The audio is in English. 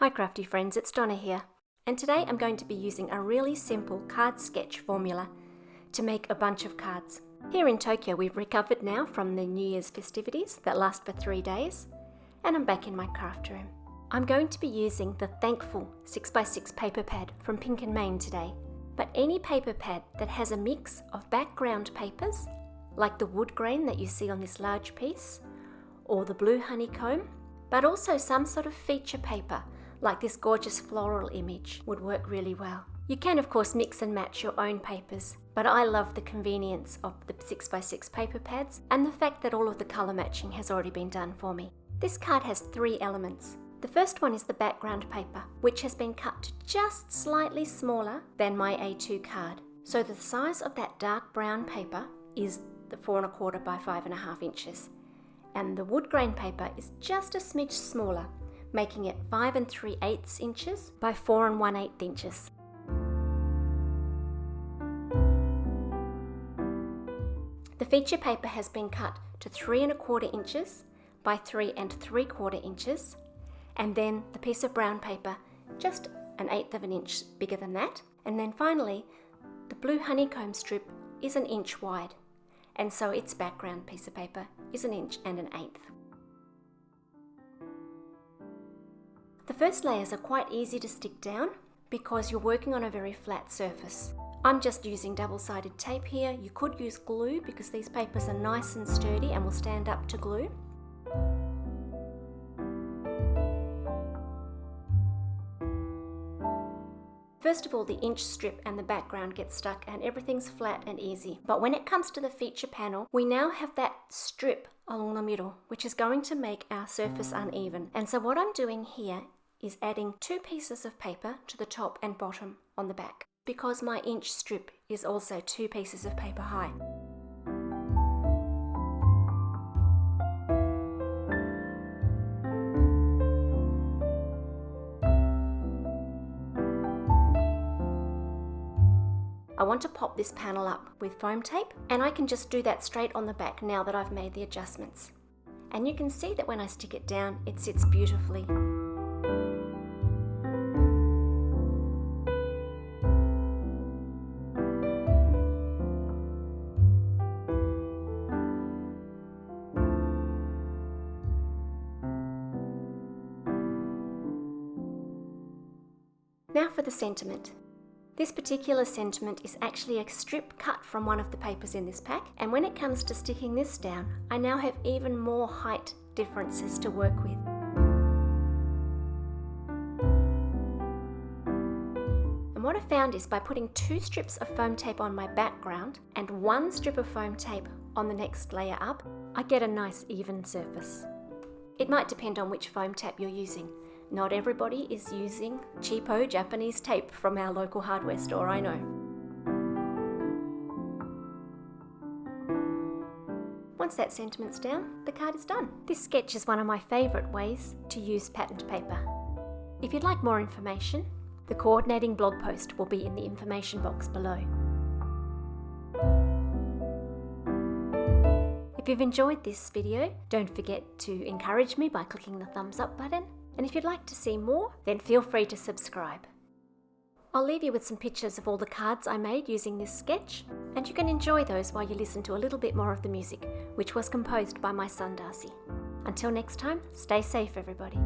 Hi crafty friends, it's Donna here, and today I'm going to be using a really simple card sketch formula to make a bunch of cards. Here in Tokyo we've recovered now from the New Year's festivities that last for 3 days, and I'm back in my craft room. I'm going to be using the Thankful 6x6 paper pad from Pink & Main today, but any paper pad that has a mix of background papers, like the wood grain that you see on this large piece, or the blue honeycomb, but also some sort of feature paper like this gorgeous floral image would work really well. You can of course mix and match your own papers, but I love the convenience of the 6x6 paper pads and the fact that all of the colour matching has already been done for me. This card has 3 elements. The first one is the background paper, which has been cut to just slightly smaller than my A2 card. So the size of that dark brown paper is the 4 1/4 by 5.5 inches. And the wood grain paper is just a smidge smaller, making it 5 3/8 inches by 4 1/8 inches. The feature paper has been cut to 3 1/4 inches by 3 3/4 inches, and then the piece of brown paper just 1/8 of an inch bigger than that. And then finally, the blue honeycomb strip is 1 inch wide, and so its background piece of paper is 1 inch and 1/8. The first layers are quite easy to stick down because you're working on a very flat surface. I'm just using double-sided tape here. You could use glue because these papers are nice and sturdy and will stand up to glue. First of all, the inch strip and the background get stuck and everything's flat and easy. But when it comes to the feature panel, we now have that strip along the middle, which is going to make our surface uneven. And so what I'm doing here is adding 2 pieces of paper to the top and bottom on the back, because my inch strip is also 2 pieces of paper high. I want to pop this panel up with foam tape, and I can just do that straight on the back now that I've made the adjustments. And you can see that when I stick it down, it sits beautifully. Now for the sentiment. This particular sentiment is actually a strip cut from one of the papers in this pack, and when it comes to sticking this down, I now have even more height differences to work with. And what I found is by putting 2 strips of foam tape on my background and 1 strip of foam tape on the next layer up, I get a nice even surface. It might depend on which foam tape you're using. Not everybody is using cheapo Japanese tape from our local hardware store, I know. Once that sentiment's down, the card is done. This sketch is one of my favourite ways to use patterned paper. If you'd like more information, the coordinating blog post will be in the information box below. If you've enjoyed this video, don't forget to encourage me by clicking the thumbs up button. And if you'd like to see more, then feel free to subscribe. I'll leave you with some pictures of all the cards I made using this sketch, and you can enjoy those while you listen to a little bit more of the music, which was composed by my son Darcy. Until next time, stay safe everybody.